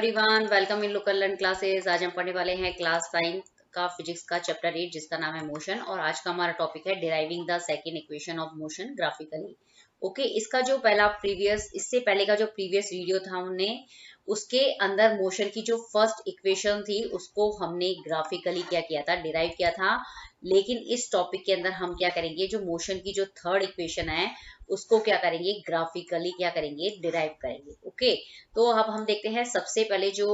Everyone, welcome in local learn classes. आज हम पढ़ने वाले हैं क्लास 9 का फिजिक्स का चैप्टर 8 जिसका नाम है मोशन। और आज का हमारा टॉपिक है deriving the second equation of motion graphically. Okay, इसका जो इससे पहले का जो प्रीवियस वीडियो था हमने उसके अंदर मोशन की जो फर्स्ट इक्वेशन थी उसको हमने ग्राफिकली क्या किया था, डिराइव किया था। लेकिन इस टॉपिक के अंदर हम क्या करेंगे, जो मोशन की जो थर्ड इक्वेशन है उसको क्या करेंगे, ग्राफिकली क्या करेंगे, डिराइव करेंगे। ओके, तो अब हम देखते हैं सबसे पहले जो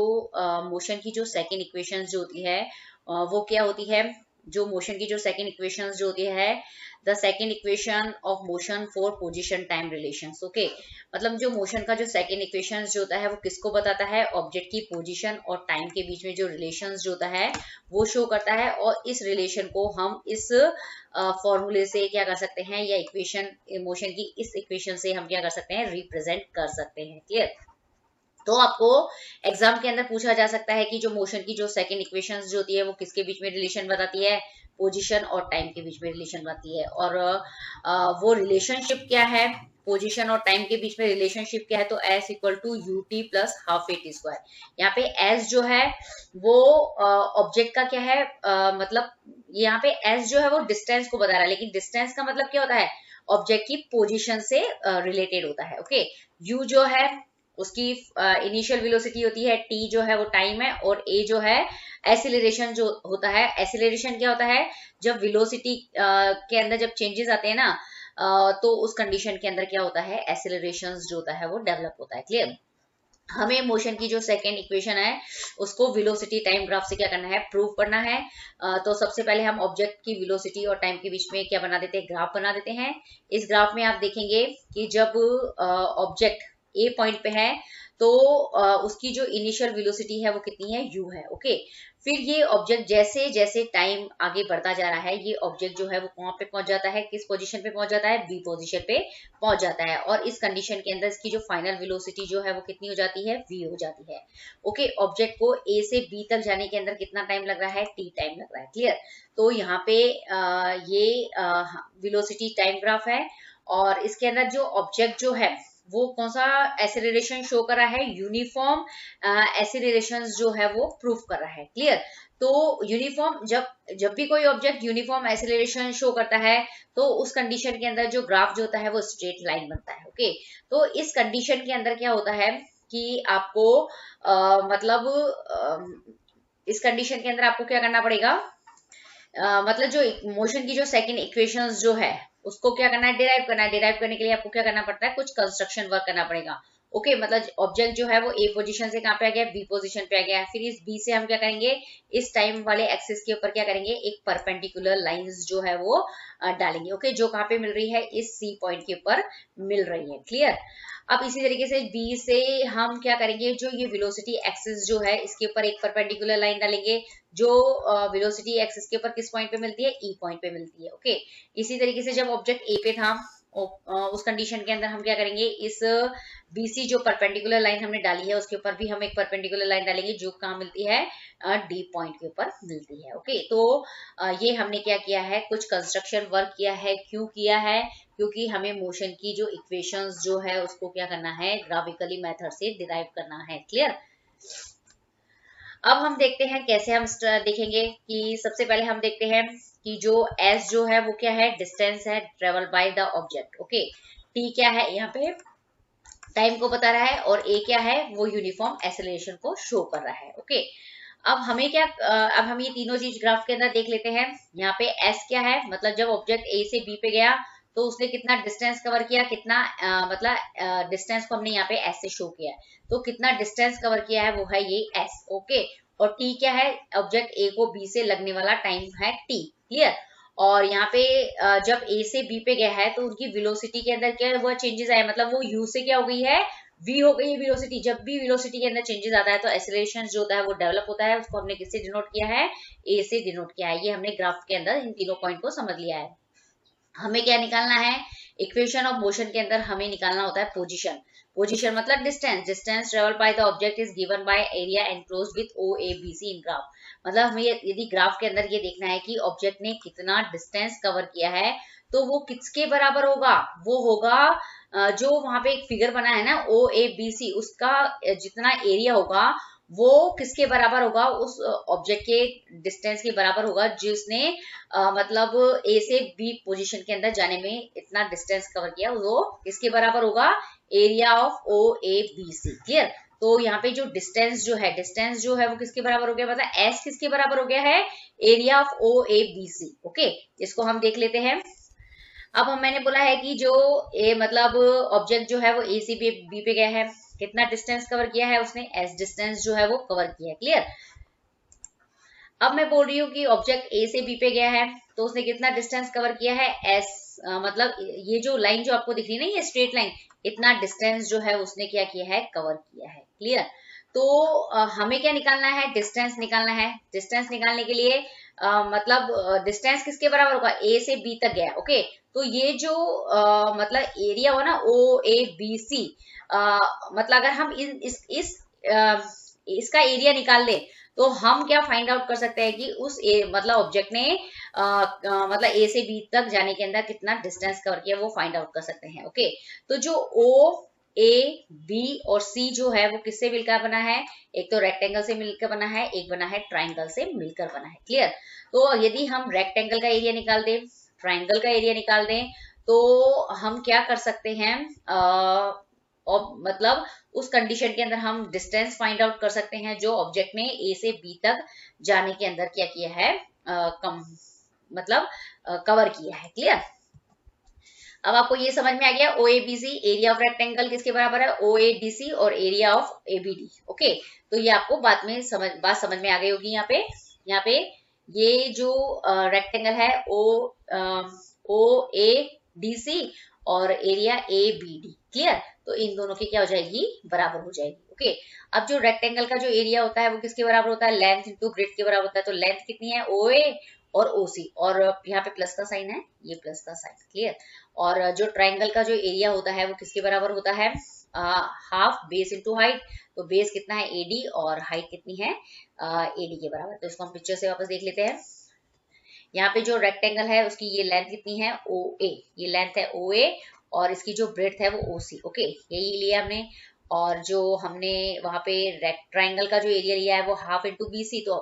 मोशन की जो सेकंड इक्वेशन जो होती है वो क्या होती है। जो मोशन की जो सेकंड इक्वेशन जो होती है, the second equation of motion for position time relations. Okay, मतलब जो मोशन का जो सेकंड इक्वेशन जो होता है वो किसको बताता है, ऑब्जेक्ट की पोजीशन और टाइम के बीच में जो रिलेशन जो होता है वो शो करता है। और इस रिलेशन को हम इस फॉर्मूले से क्या कर सकते हैं, या इक्वेशन मोशन की इस इक्वेशन से हम क्या कर सकते हैं, रिप्रेजेंट कर सकते हैं। क्लियर? तो आपको एग्जाम के अंदर पूछा जा सकता है कि जो मोशन की जो सेकंड इक्वेशन जो होती है वो किसके बीच में रिलेशन बताती है, पोजीशन और टाइम के बीच में रिलेशन बताती है। और वो रिलेशनशिप क्या है, पोजीशन और टाइम के बीच में रिलेशनशिप क्या है, तो S equal to U T plus half A T square. यहाँ पे एस जो है वो ऑब्जेक्ट का क्या है, मतलब यहाँ पे एस जो है वो डिस्टेंस को बता रहा है, लेकिन डिस्टेंस का मतलब क्या होता है, ऑब्जेक्ट की पोजीशन से रिलेटेड होता है। ओके, यू जो है उसकी इनिशियल वेलोसिटी होती है, टी जो है वो टाइम है, और ए जो है एसिलरेशन जो होता है। एसिलरेशन क्या होता है, जब वेलोसिटी के अंदर जब चेंजेस आते हैं ना, तो उस कंडीशन के अंदर क्या होता है, एसिलरेशन जो होता है वो डेवलप होता है। क्लियर? हमें मोशन की जो सेकेंड इक्वेशन है उसको वेलोसिटी टाइम ग्राफ से क्या करना है, प्रूव करना है। तो सबसे पहले हम ऑब्जेक्ट की वेलोसिटी और टाइम के बीच में क्या बना देते हैं, ग्राफ बना देते हैं। इस ग्राफ में आप देखेंगे कि जब ऑब्जेक्ट ए पॉइंट पे है तो उसकी जो इनिशियल वेलोसिटी है वो कितनी है, यू है। ओके, फिर ये ऑब्जेक्ट जैसे जैसे टाइम आगे बढ़ता जा रहा है, ये ऑब्जेक्ट जो है वो कहाँ पे पहुंच जाता है, किस पोजीशन पे पहुंच जाता है, बी पोजीशन पे पहुंच जाता है। और इस कंडीशन के अंदर इसकी जो फाइनल वेलोसिटी जो है वो कितनी हो जाती है, वी हो जाती है। ओके, ऑब्जेक्ट को ए से बी तक जाने के अंदर कितना टाइम लग रहा है, टी टाइम लग रहा है। क्लियर? तो यहाँ पे ये वेलोसिटी टाइम ग्राफ है, और इसके अंदर जो ऑब्जेक्ट जो है वो कौन सा एसिलरेशन शो कर रहा है, यूनिफॉर्म एसिलरेशन जो है वो प्रूफ कर रहा है। क्लियर? तो यूनिफॉर्म जब भी कोई ऑब्जेक्ट यूनिफॉर्म एसिलरेशन शो करता है तो उस कंडीशन के अंदर जो ग्राफ जो होता है वो स्ट्रेट लाइन बनता है। ओके, तो इस कंडीशन के अंदर क्या होता है कि आपको मतलब इस कंडीशन के अंदर आपको क्या करना पड़ेगा, मतलब जो मोशन की जो सेकंड इक्वेशंस जो है उसको क्या करना है, डिराइव करना है। डिराइव करने के लिए आपको क्या करना पड़ता है, कुछ कंस्ट्रक्शन वर्क करना पड़ेगा। ओके, मतलब ऑब्जेक्ट जो है वो ए पोजीशन से कहाँ पे आ गया, बी पोजीशन पे आ गया। फिर इस बी से हम क्या करेंगे, इस टाइम वाले एक्सिस के ऊपर क्या करेंगे, एक परपेंडिकुलर लाइंस जो है वो डालेंगे। ओके, जो कहाँ पे मिल रही है, इस सी पॉइंट के ऊपर मिल रही है। क्लियर? अब इसी तरीके से बी से हम क्या करेंगे, जो ये वेलोसिटी एक्सिस जो है इसके ऊपर एक परपेंडिकुलर लाइन डालेंगे, जो वेलोसिटी एक्सिस के ऊपर किस पॉइंट पे मिलती है, ई पॉइंट पे मिलती है। ओके, इसी तरीके से जब ऑब्जेक्ट ए पे था उस कंडीशन के अंदर हम क्या करेंगे, इस बीसी जो परपेंडिकुलर लाइन हमने डाली है उसके ऊपर भी हम एक परपेंडिकुलर लाइन डालेंगे जो कहाँ मिलती है, डी पॉइंट के ऊपर मिलती है। ओके, तो ये हमने क्या किया है, कुछ कंस्ट्रक्शन वर्क किया है। क्यों किया है, क्योंकि हमें मोशन की जो इक्वेशंस जो है उसको क्या करना है, ग्राफिकली मेथड से डिराइव करना है। क्लियर? अब हम देखते हैं कैसे हम देखेंगे कि सबसे पहले हम देखते हैं कि जो एस जो है वो क्या है, डिस्टेंस है travel by the object. Okay, T क्या है, यहाँ पे टाइम को बता रहा है, और ए क्या है, वो यूनिफॉर्म एक्सेलरेशन को शो कर रहा है। ओके, अब हमें क्या अब हम ये तीनों चीज ग्राफ के अंदर देख लेते हैं। यहाँ पे एस क्या है, मतलब जब ऑब्जेक्ट ए से बी पे गया तो उसने कितना डिस्टेंस कवर किया, कितना मतलब डिस्टेंस को हमने यहाँ पे एस से शो किया है, तो कितना डिस्टेंस कवर किया है वो है ये एस। ओके, और टी क्या है, ऑब्जेक्ट ए को बी से लगने वाला टाइम है टी। क्लियर? और यहाँ पे जब ए से बी पे गया है तो उनकी वेलोसिटी के अंदर क्या हुआ, चेंजेस आए, मतलब वो यू से क्या हो गई है, वी हो गई है वेलोसिटी। जब भी वेलोसिटी के अंदर चेंजेस आता है तो एक्सेलरेशन जो होता है वो डेवलप होता है, उसको हमने किससे डिनोट किया है, ए से डिनोट किया है। ये हमने ग्राफ के अंदर इन तीनों पॉइंट को समझ लिया है। हमें क्या निकालना है, इक्वेशन ऑफ मोशन के अंदर हमें निकालना होता है पोजीशन। पोजीशन मतलब distance, distance travel by the object is given by area enclosed with O A B C in graph. मतलब हमें यदि ग्राफ के अंदर ये देखना है कि ऑब्जेक्ट ने कितना डिस्टेंस कवर किया है तो वो किसके बराबर होगा, वो होगा जो वहां पे एक फिगर बना है ना ओ ए बी सी, उसका जितना एरिया होगा वो किसके बराबर होगा, उस ऑब्जेक्ट के डिस्टेंस के बराबर होगा जिसने मतलब ए से बी पोजीशन के अंदर जाने में इतना डिस्टेंस कवर किया, वो किसके बराबर होगा, area of O A B C. Clear. तो यहाँ पे जो डिस्टेंस जो है वो किसके बराबर हो गया, मतलब एस किसके बराबर हो गया है, area of O A B C. Okay, इसको हम देख लेते हैं। अब हम मैंने बोला है कि जो ए मतलब ऑब्जेक्ट जो है वो ए से बी पे गया है, कितना डिस्टेंस कवर किया है उसने, एस डिस्टेंस जो है वो कवर किया है। क्लियर। अब मैं बोल रही हूँ कि ऑब्जेक्ट ए से बी पे गया है तो उसने कितना डिस्टेंस कवर किया है, एस मतलब ये जो लाइन जो आपको दिख रही है ना, ये स्ट्रेट लाइन, इतना डिस्टेंस जो है उसने क्या किया है, कवर किया है। क्लियर। तो हमें क्या निकालना है, डिस्टेंस निकालना है। डिस्टेंस निकालने के लिए मतलब डिस्टेंस किसके बराबर होगा, ए से बी तक गया। ओके, तो ये जो मतलब एरिया हो ना ओ ए बी सी, मतलब अगर हम इसका एरिया निकाल ले तो हम क्या फाइंड आउट कर सकते हैं कि उस मतलब ऑब्जेक्ट ने मतलब ए से बी तक जाने के अंदर कितना डिस्टेंस कवर किया, वो फाइंड आउट कर सकते हैं। ओके, तो जो ओ ए बी और सी जो है वो किससे मिलकर बना है, एक तो रेक्टेंगल से मिलकर बना है, एक बना है ट्राइंगल से मिलकर बना है। क्लियर। तो यदि हम रेक्टेंगल का एरिया निकाल दें, ट्राइंगल का एरिया निकाल दें, तो हम क्या कर सकते हैं, और मतलब उस कंडीशन के अंदर हम डिस्टेंस फाइंड आउट कर सकते हैं जो ऑब्जेक्ट ने ए से बी तक जाने के अंदर क्या किया है, कम मतलब कवर किया है। क्लियर। अब आपको ये समझ में आ गया, O A B C area of rectangle किसके बराबर है, ओ ए डी सी और area of A B D. Okay, तो ये आपको बात समझ में आ गई होगी। यहाँ पे ये जो रेक्टेंगल है ओ ए डी सी और area A B D. Clear. तो इन दोनों की क्या हो जाएगी, बराबर हो जाएगी। ओके, अब जो रेक्टेंगल का जो एरिया होता है वो किसके बराबर होता है, लेंथ इंटू ब्रेड्थ के बराबर होता है। तो लेंथ कितनी है, ओ ए और ओ सी, और यहाँ पे प्लस का साइन है, ये प्लस का साइन। क्लियर। और जो ट्राइंगल का जो एरिया होता है वो किसके बराबर होता है, हाफ बेस इंटू हाइट। तो बेस कितना है, एडी, और हाइट कितनी है, एडी के बराबर। तो इसको हम पिक्चर से वापस देख लेते हैं। यहाँ पे जो रेक्टेंगल है उसकी ये लेंथ कितनी है, ओ ए, ये लेंथ है ओ ए, और इसकी जो ब्रेड्थ है वो ओ सी। ओके, यही लिया हमने। और जो हमने वहां पे ट्राइंगल का जो एरिया लिया है वो हाफ इंटू बी सी। तो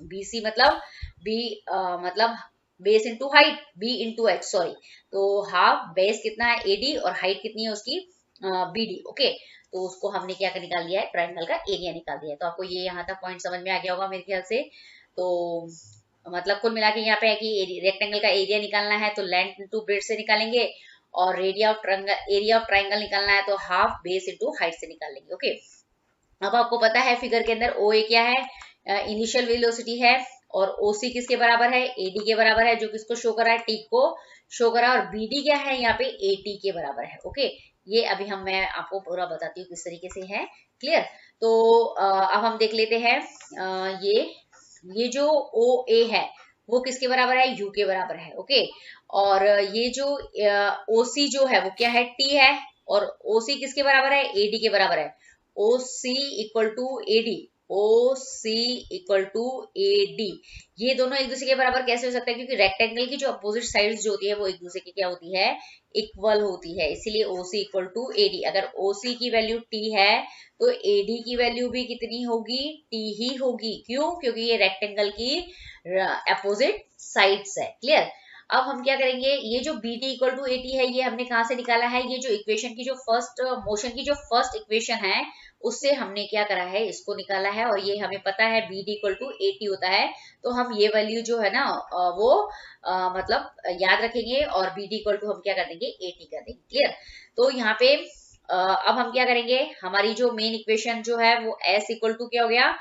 बी सी मतलब बी मतलब base into height, B into H, sorry. तो हाफ बेस कितना है, एडी, और हाइट कितनी है उसकी, बी डी। ओके, तो उसको हमने क्या निकाल दिया है, ट्राइंगल का एरिया निकाल दिया है। तो आपको ये यहाँ तक पॉइंट समझ में आ गया होगा मेरे ख्याल से। तो मतलब कुल मिला के यहाँ पे है कि रेक्टेंगल का एरिया निकालना है तो लेंथ इंटू ब्रेड्थ से निकालेंगे, और एरिया ऑफ ट्राइंगल निकालना है तो हाफ बेस इंटू हाइट से निकाल लेंगे। ओके, अब आपको पता है फिगर के अंदर ओ ए क्या है, इनिशियल वेलोसिटी है, और ओ सी किसके बराबर है, ए डी के बराबर है, जो किसको शो कर रहा है, टी को शो कर रहा है, और बी डी क्या है यहाँ पे, ए टी के बराबर है। ओके, ये अभी मैं आपको पूरा बताती हूँ किस तरीके से है। क्लियर। तो अब हम देख लेते हैं, ये जो ओ ए है वो किसके बराबर है, यू के बराबर है। ओके, और ये जो ओ सी जो है वो क्या है, टी है, और ओ सी किसके बराबर है, ए डी के बराबर है। O C equal to A D, O C equal to A D, ये दोनों एक दूसरे के बराबर कैसे हो सकता है, क्योंकि रेक्टेंगल की जो अपोजिट साइड्स जो होती है वो एक दूसरे की क्या होती है, इक्वल होती है, इसीलिए ओ C equal to A D. अगर ओ सी की वैल्यू टी है तो ए डी की वैल्यू भी कितनी होगी, टी ही होगी। क्यों, क्योंकि ये रेक्टेंगल की अपोजिट साइड्स है। क्लियर। अब हम क्या करेंगे, ये जो B D equal to A T है ये हमने कहाँ से निकाला है, ये जो इक्वेशन की जो फर्स्ट मोशन की जो फर्स्ट इक्वेशन है उससे हमने क्या करा है, इसको निकाला है, और ये हमें पता है B D equal to A T होता है। तो हम ये वैल्यू जो है ना वो मतलब याद रखेंगे, और बी डी इक्वल टू हम क्या कर देंगे, ए टी कर देंगे। क्लियर। तो यहाँ पे अब हम क्या करेंगे, हमारी जो मेन इक्वेशन जो है वो एस इक्वल टू क्या हो गया,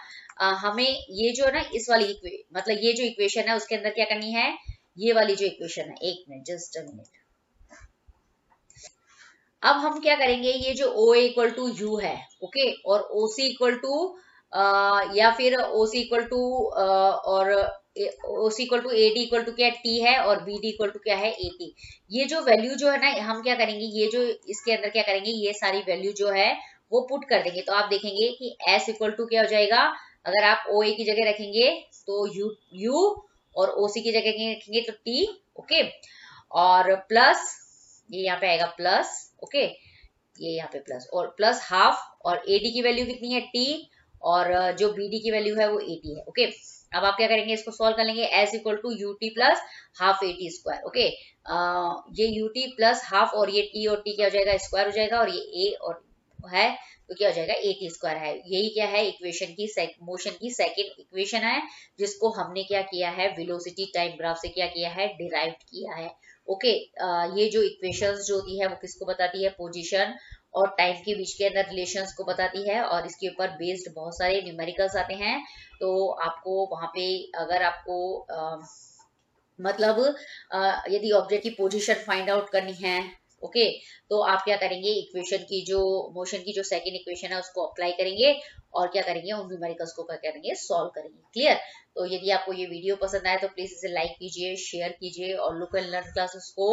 हमें ये जो है ना इस वाली मतलब ये जो इक्वेशन है उसके अंदर क्या करनी है, ये वाली जो इक्वेशन है, एक मिनट, जस्ट अ मिनट। अब हम क्या करेंगे, ये जो ओ इक्वल टू यू है, ओके, और ओ सी इक्वल टू या फिर ओ सी इक्वल टू और O C equal to A D equal to क्या टी है, और बी डी इक्वल टू क्या है, ए टी। ये जो वैल्यू जो है ना हम क्या करेंगे, ये जो इसके अंदर क्या करेंगे, ये सारी वैल्यू जो है वो पुट कर देंगे। तो आप देखेंगे कि एस इक्वल टू क्या हो जाएगा, अगर आप ओ ए की जगह रखेंगे तो यू और ओ सी की जगह रखेंगे तो टी। ओके, और प्लस ये यहाँ पे आएगा प्लस। ओके, ये यहाँ पे प्लस, और प्लस हाफ, और एडी की वैल्यू कितनी है, टी, और जो बी डी की वैल्यू है वो 80 है। ओके, अब आप क्या करेंगे, इसको सॉल्व कर लेंगे। S equal to U T plus half A T square. Okay, ये यू टी प्लस हाफ और ये टी और टी क्या हो जाएगा, स्क्वायर हो जाएगा, और ये ए और है तो क्या हो जाएगा, ए टी स्क्वायर है। यही क्या है, इक्वेशन की मोशन की सेकंड इक्वेशन है, जिसको हमने क्या किया है, वेलोसिटी टाइम ग्राफ से क्या किया है, डिराइव किया है। ओके, ये जो इक्वेशंस जो होती है वो किसको बताती है, पोजीशन और टाइम के बीच के अंदर रिलेशंस को बताती है, और इसके ऊपर बेस्ड बहुत सारे न्यूमेरिकल्स आते हैं। तो आपको वहां पे अगर आपको मतलब यदि ऑब्जेक्ट की पोजीशन फाइंड आउट करनी है, ओके, तो आप क्या करेंगे, इक्वेशन की जो मोशन की जो सेकंड इक्वेशन है उसको अप्लाई करेंगे, और क्या करेंगे, उन न्यूमेरिकल्स को क्या करेंगे, सॉल्व करेंगे। क्लियर? तो यदि आपको ये वीडियो पसंद आए तो प्लीज इसे लाइक कीजिए, शेयर कीजिए, और लुक एंड लर्न क्लासेस को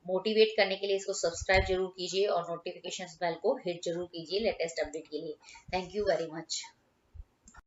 मोटिवेट करने के लिए इसको सब्सक्राइब जरूर कीजिए, और नोटिफिकेशन बेल को हिट जरूर कीजिए लेटेस्ट अपडेट के लिए। Thank you very much.